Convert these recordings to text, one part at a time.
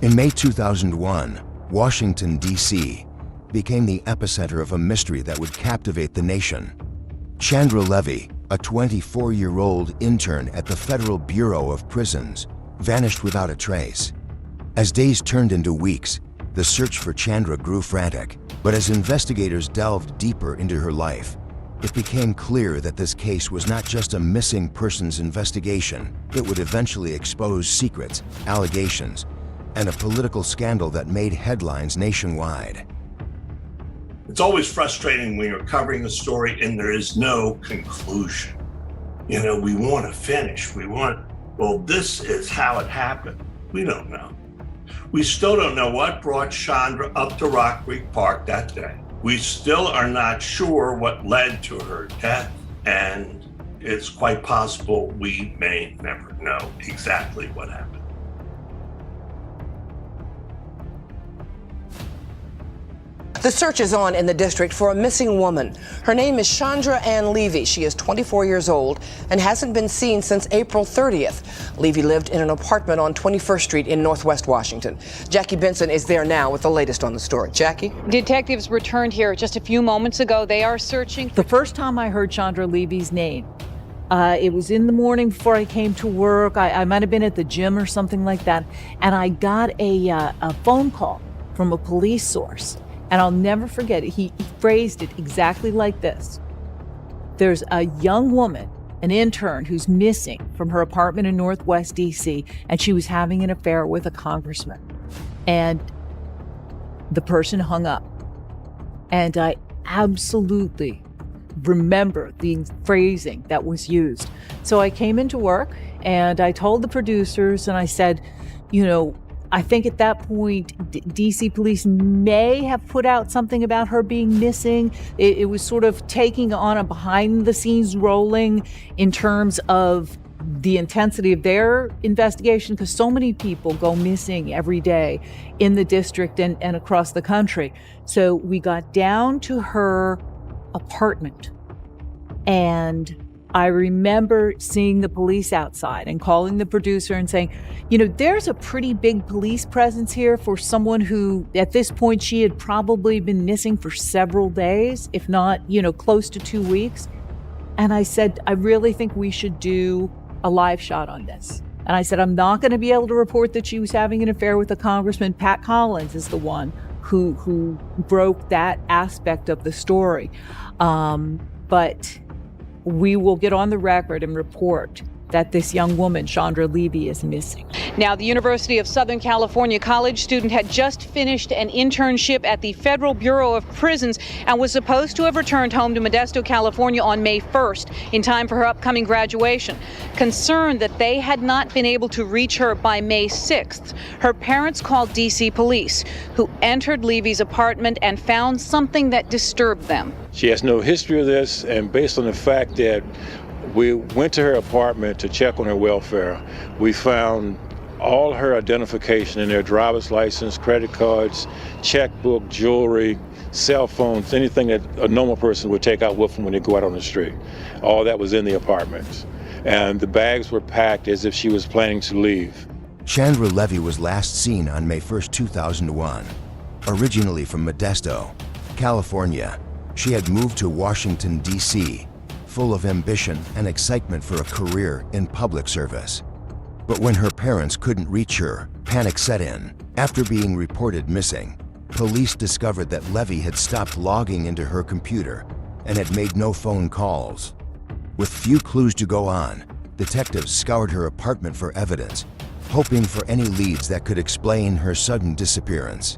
In May 2001, Washington, D.C. became the epicenter of a mystery that would captivate the nation. Chandra Levy, a 24-year-old intern at the Federal Bureau of Prisons, vanished without a trace. As days turned into weeks, the search for Chandra grew frantic, but as investigators delved deeper into her life, it became clear that this case was not just a missing persons investigation. It would eventually expose secrets, allegations, and a political scandal that made headlines nationwide. It's always frustrating when you're covering a story and there is no conclusion. You know, we want to finish. Well, this is how it happened. We don't know. We still don't know what brought Chandra up to Rock Creek Park that day. We still are not sure what led to her death, and it's quite possible we may never know exactly what happened. The search is on in the district for a missing woman. Her name is Chandra Levy. She is 24 years old and hasn't been seen since April 30th. Levy lived in an apartment on 21st Street in Northwest Washington. Jackie Benson is there now with the latest on the story. Jackie? Detectives returned here just a few moments ago. They are searching. The first time I heard Chandra Levy's name, it was in the morning before I came to work. I might have been at the gym or something like that. And I got a phone call from a police source. And I'll never forget it. He phrased it exactly like this. There's a young woman, an intern, who's missing from her apartment in Northwest D.C., and she was having an affair with a congressman. And the person hung up. And I absolutely remember the phrasing that was used. So I came into work and I told the producers and I said, you know, I think at that point, D.C. police may have put out something about her being missing. It was sort of taking on a behind-the-scenes rolling in terms of the intensity of their investigation, because so many people go missing every day in the district and across the country. So we got down to her apartment, and I remember seeing the police outside and calling the producer and saying, you know, there's a pretty big police presence here for someone who, at this point, she had probably been missing for several days, if not, you know, close to 2 weeks. And I said, I really think we should do a live shot on this. And I said, I'm not going to be able to report that she was having an affair with a congressman. Pat Collins is the one who broke that aspect of the story. But we will get on the record and report that this young woman, Chandra Levy, is missing. Now, the University of Southern California college student had just finished an internship at the Federal Bureau of Prisons and was supposed to have returned home to Modesto, California on May 1st in time for her upcoming graduation. Concerned that they had not been able to reach her by May 6th, her parents called D.C. police, who entered Levy's apartment and found something that disturbed them. She has no history of this, and based on the fact that we went to her apartment to check on her welfare, we found all her identification in their driver's license, credit cards, checkbook, jewelry, cell phones, anything that a normal person would take out with them when they go out on the street. All that was in the apartment. And the bags were packed as if she was planning to leave. Chandra Levy was last seen on May 1st, 2001. Originally from Modesto, California, she had moved to Washington, D.C., full of ambition and excitement for a career in public service. But when her parents couldn't reach her, panic set in. After being reported missing, police discovered that Levy had stopped logging into her computer and had made no phone calls. With few clues to go on, detectives scoured her apartment for evidence, hoping for any leads that could explain her sudden disappearance.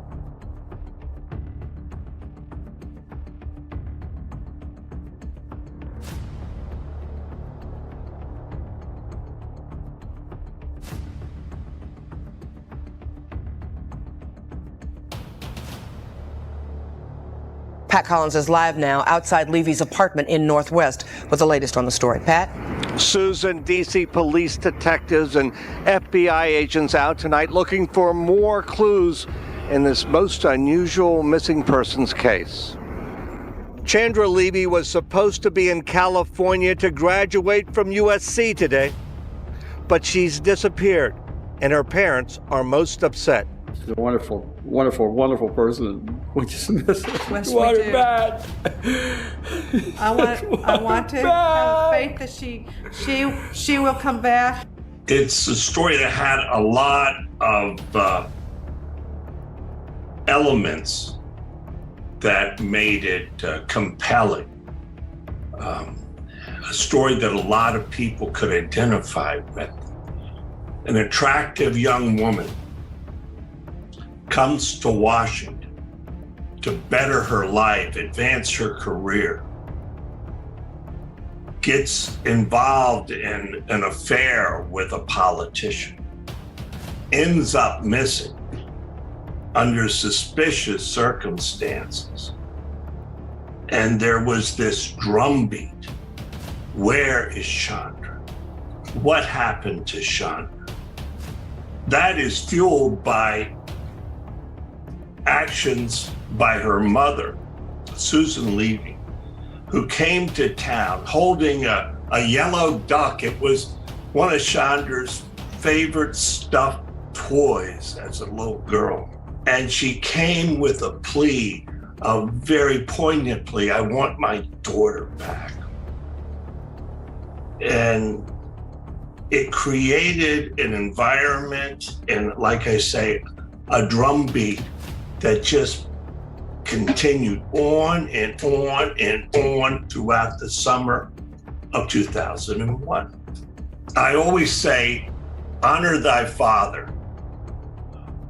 Pat Collins is live now outside Levy's apartment in Northwest with the latest on the story. Pat? Susan, D.C. police detectives and FBI agents out tonight looking for more clues in this most unusual missing persons case. Chandra Levy was supposed to be in California to graduate from USC today, but she's disappeared, and her parents are most upset. She's a wonderful, wonderful, wonderful person. We just miss her. Yes, We want we her do. back. I want to have faith that she will come back. It's a story that had a lot of elements that made it compelling. A story that a lot of people could identify with. An attractive young woman comes to Washington to better her life, advance her career, gets involved in an affair with a politician, ends up missing under suspicious circumstances. And there was this drumbeat. Where is Chandra? What happened to Chandra? That is fueled by actions by her mother, Susan Levy, who came to town holding a yellow duck. It was one of Chandra's favorite stuffed toys as a little girl. And she came with a plea, a very poignant plea, I want my daughter back. And it created an environment and, like I say, a drumbeat that just continued on and on and on throughout the summer of 2001. I always say, honor thy father,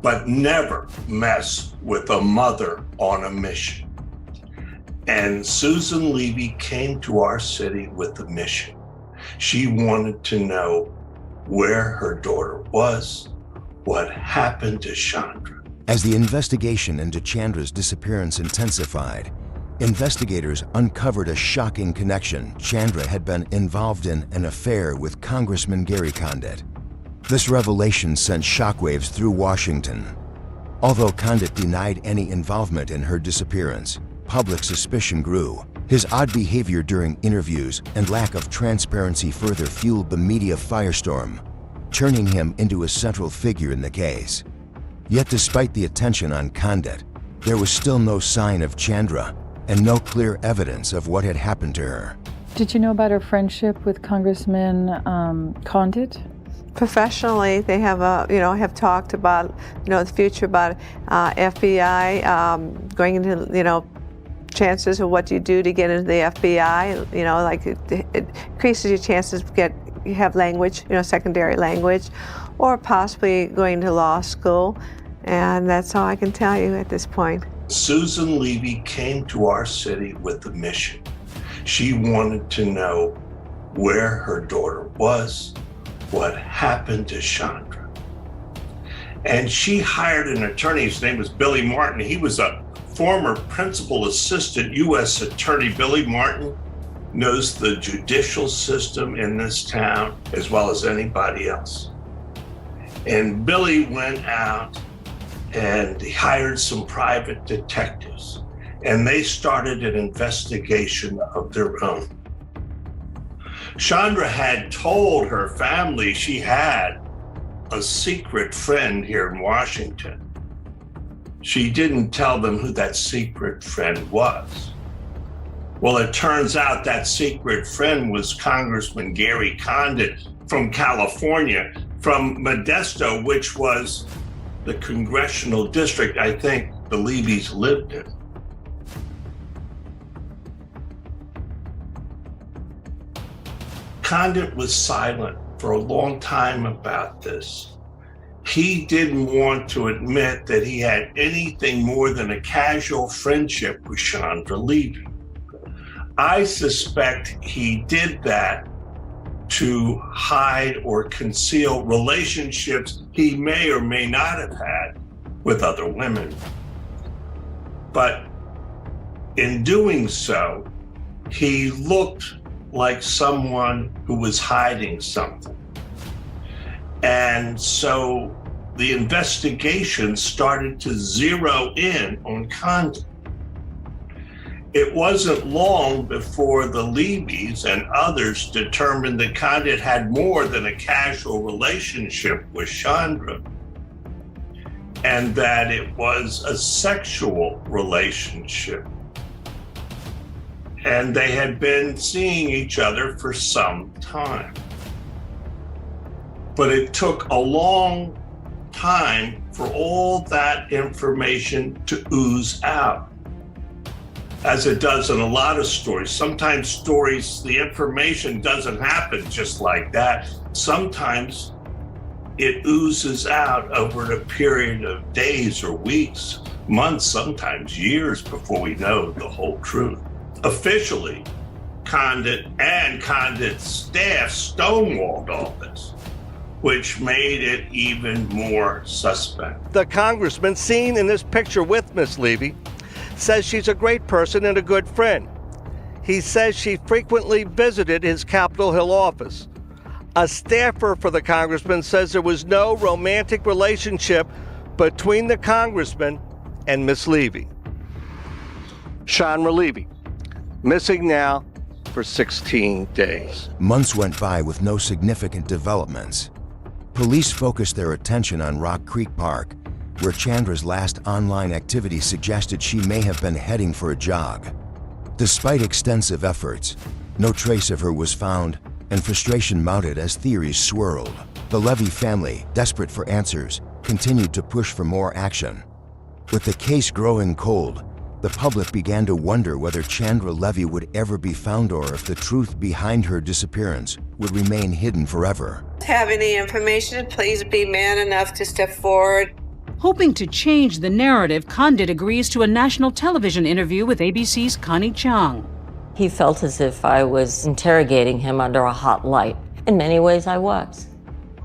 but never mess with a mother on a mission. And Susan Levy came to our city with a mission. She wanted to know where her daughter was, what happened to Chandra. As the investigation into Chandra's disappearance intensified, investigators uncovered a shocking connection. Chandra had been involved in an affair with Congressman Gary Condit. This revelation sent shockwaves through Washington. Although Condit denied any involvement in her disappearance, public suspicion grew. His odd behavior during interviews and lack of transparency further fueled the media firestorm, turning him into a central figure in the case. Yet despite the attention on Condit, there was still no sign of Chandra and no clear evidence of what had happened to her. Did you know about her friendship with Congressman Condit? Professionally, they have talked about, the future about FBI going into, chances of what you do to get into the FBI. Like it increases your chances to have language, secondary language, or possibly going to law school. And that's all I can tell you at this point. Susan Levy came to our city with a mission. She wanted to know where her daughter was, what happened to Chandra. And she hired an attorney. His name was Billy Martin. He was a former principal assistant U.S. attorney. Billy Martin knows the judicial system in this town as well as anybody else. And Billy went out and he hired some private detectives, and they started an investigation of their own. Chandra had told her family she had a secret friend here in Washington. She didn't tell them who that secret friend was. Well, it turns out that secret friend was Congressman Gary Condit from California, from Modesto, which was the congressional district I think the Levys lived in. Condit was silent for a long time about this. He didn't want to admit that he had anything more than a casual friendship with Chandra Levy. I suspect he did that to hide or conceal relationships he may or may not have had with other women. But in doing so, he looked like someone who was hiding something. And so the investigation started to zero in on Condit. It wasn't long before the Levys and others determined that Condit had more than a casual relationship with Chandra. and that it was a sexual relationship. And they had been seeing each other for some time. But it took a long time for all that information to ooze out, as it does in a lot of stories. Sometimes stories, the information doesn't happen just like that. Sometimes it oozes out over a period of days or weeks, months, sometimes years before we know the whole truth. Officially, Condit and Condit's staff stonewalled all this, which made it even more suspect. The congressman seen in this picture with Miss Levy says she's a great person and a good friend. He says she frequently visited his Capitol Hill office. A staffer for the congressman says there was no romantic relationship between the congressman and Miss Levy. Chandra Levy, missing now for 16 days. Months went by with no significant developments. Police focused their attention on Rock Creek Park, where Chandra's last online activity suggested she may have been heading for a jog. Despite extensive efforts, no trace of her was found, and frustration mounted as theories swirled. The Levy family, desperate for answers, continued to push for more action. With the case growing cold, the public began to wonder whether Chandra Levy would ever be found or if the truth behind her disappearance would remain hidden forever. Have any information, please be man enough to step forward. Hoping to change the narrative, Condit agrees to a national television interview with ABC's Connie Chung. He felt as if I was interrogating him under a hot light. In many ways, I was.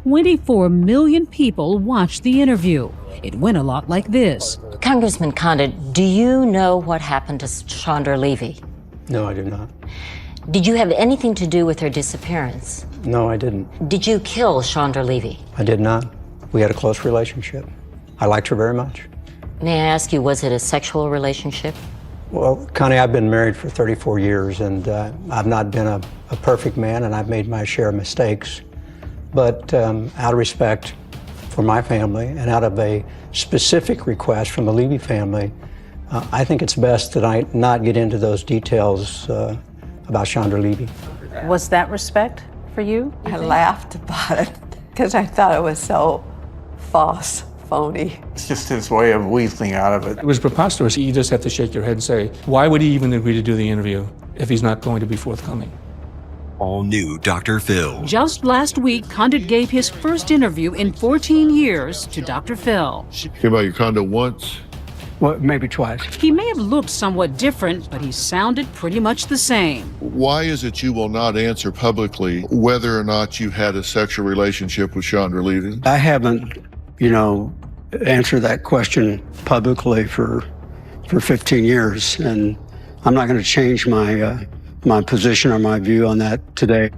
24 million people watched the interview. It went a lot like this. Congressman Condit, do you know what happened to Chandra Levy? No, I do not. Did you have anything to do with her disappearance? No, I didn't. Did you kill Chandra Levy? I did not. We had a close relationship. I liked her very much. May I ask you, was it a sexual relationship? Well, Connie, I've been married for 34 years, and I've not been a perfect man, and I've made my share of mistakes. But out of respect for my family and out of a specific request from the Levy family, I think it's best that I not get into those details about Chandra Levy. Was that respect for you? I laughed about it because I thought it was so false, phony. It's just his way of weaseling out of it. It was preposterous. You just have to shake your head and say, why would he even agree to do the interview if he's not going to be forthcoming? All new Dr. Phil. Just last week, Condit gave his first interview in 14 years to Dr. Phil. Came by your condo once? Well, maybe twice. He may have looked somewhat different, but he sounded pretty much the same. Why is it you will not answer publicly whether or not you had a sexual relationship with Chandra Levy? I haven't, answered that question publicly for 15 years, and I'm not going to change my position or my view on that today.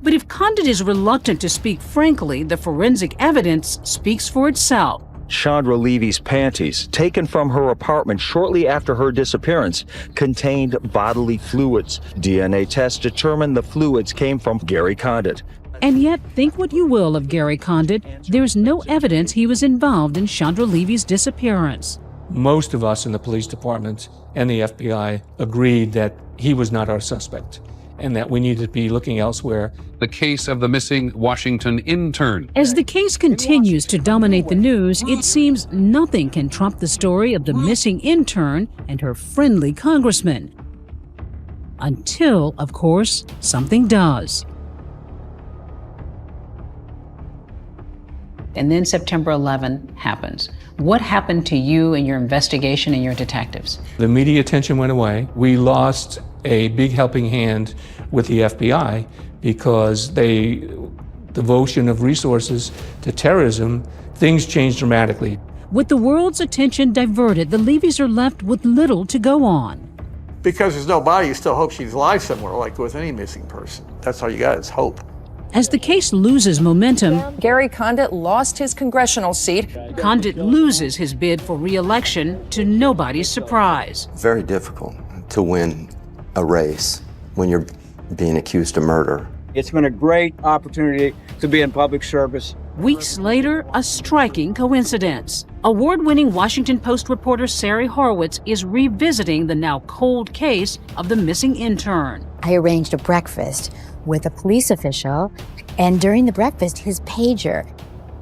But if Condit is reluctant to speak frankly, the forensic evidence speaks for itself. Chandra Levy's panties, taken from her apartment shortly after her disappearance, contained bodily fluids. DNA tests determined the fluids came from Gary Condit. And yet, think what you will of Gary Condit, there's no evidence he was involved in Chandra Levy's disappearance. Most of us in the police department and the FBI agreed that he was not our suspect and that we needed to be looking elsewhere. The case of the missing Washington intern. As the case continues to dominate the news, it seems nothing can trump the story of the missing intern and her friendly congressman. Until, of course, something does. And then September 11 happens. What happened to you and your investigation and your detectives? The media attention went away. We lost a big helping hand with the FBI because devotion of resources to terrorism, things changed dramatically. With the world's attention diverted, the Levys are left with little to go on. Because there's no body, you still hope she's alive somewhere, like with any missing person. That's all you got is hope. As the case loses momentum, Gary Condit lost his congressional seat. Condit loses his bid for re-election to nobody's surprise. Very difficult to win a race when you're being accused of murder. It's been a great opportunity to be in public service. Weeks later, a striking coincidence. Award-winning Washington Post reporter Sari Horowitz is revisiting the now cold case of the missing intern. I arranged a breakfast with a police official, and during the breakfast, his pager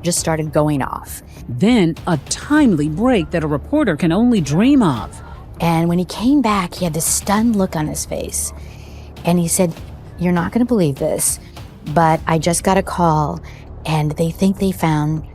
just started going off. Then a timely break that a reporter can only dream of. And when he came back, he had this stunned look on his face. And he said, "You're not going to believe this, but I just got a call, and they think they found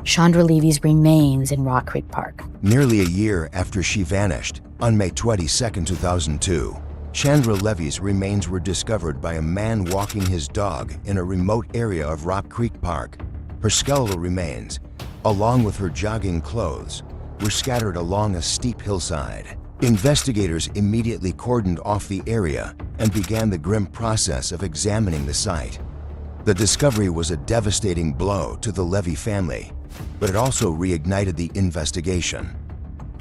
Chandra Levy's remains in Rock Creek Park." Nearly a year after she vanished, on May 22, 2002, Chandra Levy's remains were discovered by a man walking his dog in a remote area of Rock Creek Park. Her skeletal remains, along with her jogging clothes, were scattered along a steep hillside. Investigators immediately cordoned off the area and began the grim process of examining the site. The discovery was a devastating blow to the Levy family, but it also reignited the investigation.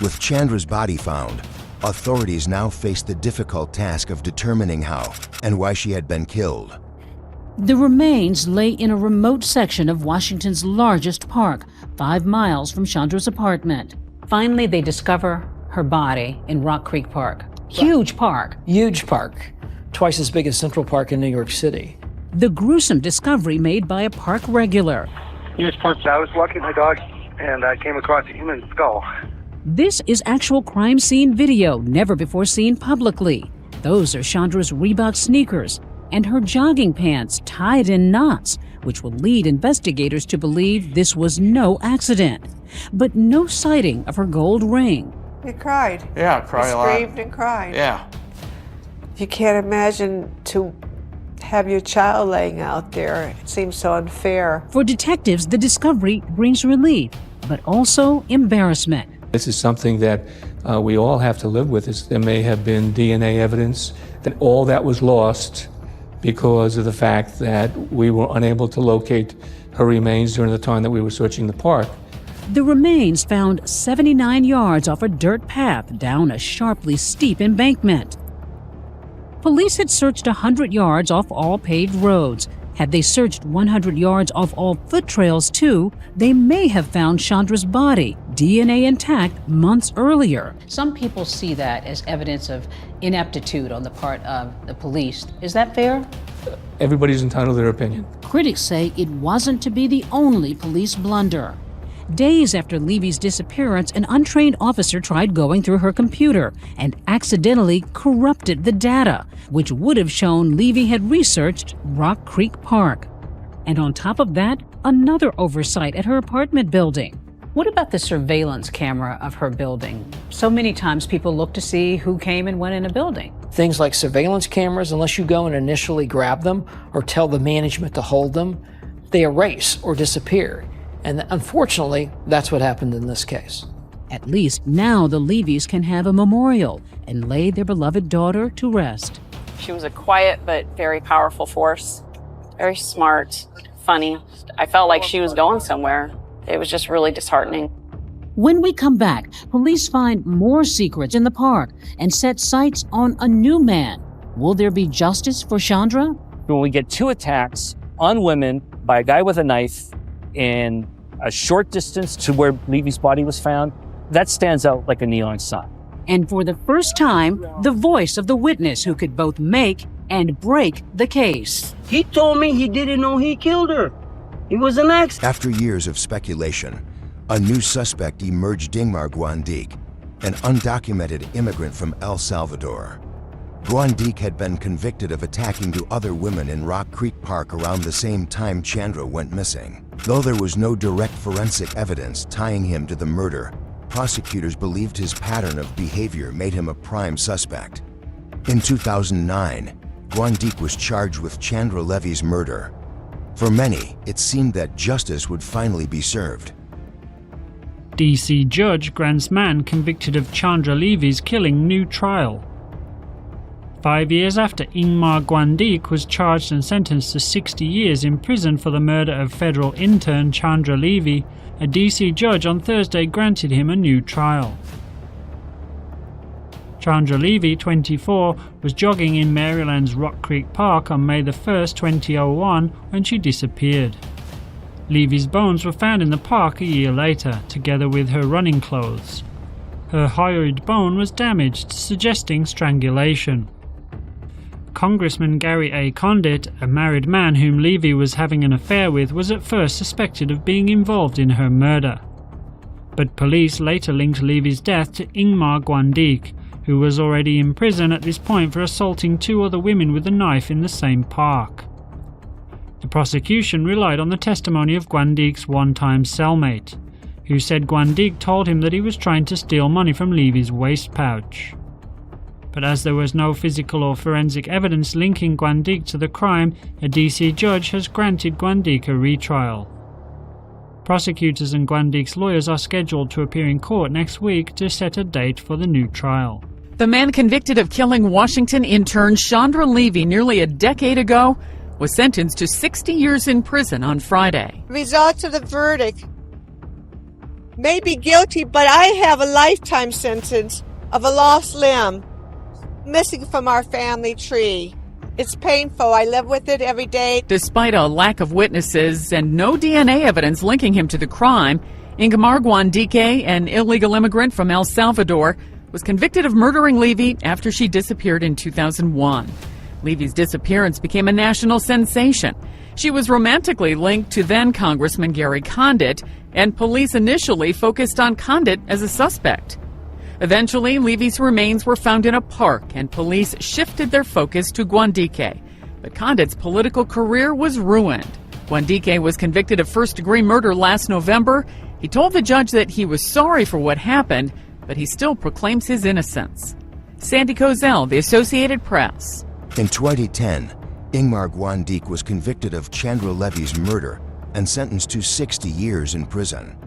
With Chandra's body found, authorities now faced the difficult task of determining how and why she had been killed. The remains lay in a remote section of Washington's largest park, 5 miles from Chandra's apartment. Finally, they discover her body in Rock Creek Park. Huge park. Huge park. Twice as big as Central Park in New York City. The gruesome discovery made by a park regular. Here's Park. I was walking my dog and I came across a human skull. This is actual crime scene video, never before seen publicly. Those are Chandra's Reebok sneakers and her jogging pants tied in knots, which will lead investigators to believe this was no accident. But no sighting of her gold ring. He cried. Yeah, cried a lot. He screamed and cried. Yeah. You can't imagine to have your child laying out there. It seems so unfair. For detectives, the discovery brings relief, but also embarrassment. This is something that we all have to live with. There may have been DNA evidence that all that was lost because of the fact that we were unable to locate her remains during the time that we were searching the park. The remains found 79 yards off a dirt path down a sharply steep embankment. Police had searched 100 yards off all paved roads. Had they searched 100 yards off all foot trails too, they may have found Chandra's body, DNA intact, months earlier. Some people see that as evidence of ineptitude on the part of the police. Is that fair? Everybody's entitled to their opinion. Critics say it wasn't to be the only police blunder. Days after Levy's disappearance, an untrained officer tried going through her computer and accidentally corrupted the data, which would have shown Levy had researched Rock Creek Park. And on top of that, another oversight at her apartment building. What about the surveillance camera of her building? So many times people look to see who came and went in a building. Things like surveillance cameras, unless you go and initially grab them or tell the management to hold them, they erase or disappear. And unfortunately, that's what happened in this case. At least now the Levys can have a memorial and lay their beloved daughter to rest. She was a quiet but very powerful force. Very smart, funny. I felt like she was going somewhere. It was just really disheartening. When we come back, police find more secrets in the park and set sights on a new man. Will there be justice for Chandra? When we get 2 attacks on women by a guy with a knife in a short distance to where Levy's body was found, that stands out like a neon sign. And for the first time, the voice of the witness who could both make and break the case. He told me he didn't know he killed her. It was an accident. After years of speculation, a new suspect emerged. Dingmar Guandique, an undocumented immigrant from El Salvador. Guandique had been convicted of attacking 2 other women in Rock Creek Park around the same time Chandra went missing. Though there was no direct forensic evidence tying him to the murder, prosecutors believed his pattern of behavior made him a prime suspect. In 2009, Guandique was charged with Chandra Levy's murder. For many, it seemed that justice would finally be served. DC judge grants man convicted of Chandra Levy's killing new trial. 5 years after Dingmar Guandique was charged and sentenced to 60 years in prison for the murder of federal intern Chandra Levy, a DC judge on Thursday granted him a new trial. Chandra Levy, 24, was jogging in Maryland's Rock Creek Park on May 1, 2001 when she disappeared. Levy's bones were found in the park a year later, together with her running clothes. Her hyoid bone was damaged, suggesting strangulation. Congressman Gary A. Condit, a married man whom Levy was having an affair with, was at first suspected of being involved in her murder. But police later linked Levy's death to Ingmar Guandik, who was already in prison at this point for assaulting 2 other women with a knife in the same park. The prosecution relied on the testimony of Guandik's one-time cellmate, who said Guandik told him that he was trying to steal money from Levy's waist pouch. But as there was no physical or forensic evidence linking Guandik to the crime, a DC judge has granted Guandik a retrial. Prosecutors and Guandik's lawyers are scheduled to appear in court next week to set a date for the new trial. The man convicted of killing Washington intern Chandra Levy nearly a decade ago was sentenced to 60 years in prison on Friday. Results of the verdict may be guilty, but I have a lifetime sentence of a lost limb missing from our family tree. It's painful. I live with it every day. Despite a lack of witnesses and no DNA evidence linking him to the crime, Ingmar Guandike, an illegal immigrant from El Salvador, was convicted of murdering Levy after she disappeared in 2001. Levy's disappearance became a national sensation. She was romantically linked to then Congressman Gary Condit, and police initially focused on Condit as a suspect. Eventually, Levy's remains were found in a park, and police shifted their focus to Guandike. But Condit's political career was ruined. Guandike was convicted of first-degree murder last November. He told the judge that he was sorry for what happened, but he still proclaims his innocence. Sandy Kozel, The Associated Press. In 2010, Ingmar Guandik was convicted of Chandra Levy's murder and sentenced to 60 years in prison.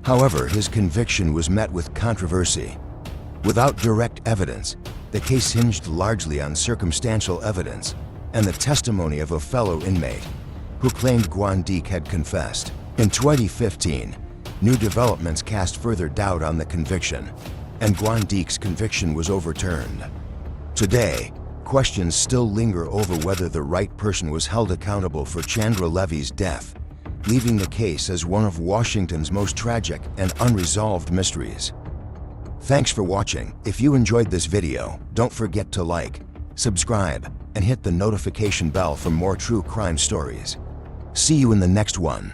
However, his conviction was met with controversy. Without direct evidence, the case hinged largely on circumstantial evidence and the testimony of a fellow inmate who claimed Guandik had confessed. In 2015, new developments cast further doubt on the conviction, and Guandik's conviction was overturned. Today, questions still linger over whether the right person was held accountable for Chandra Levy's death, leaving the case as one of Washington's most tragic and unresolved mysteries. Thanks for watching. If you enjoyed this video, don't forget to like, subscribe, and hit the notification bell for more true crime stories. See you in the next one.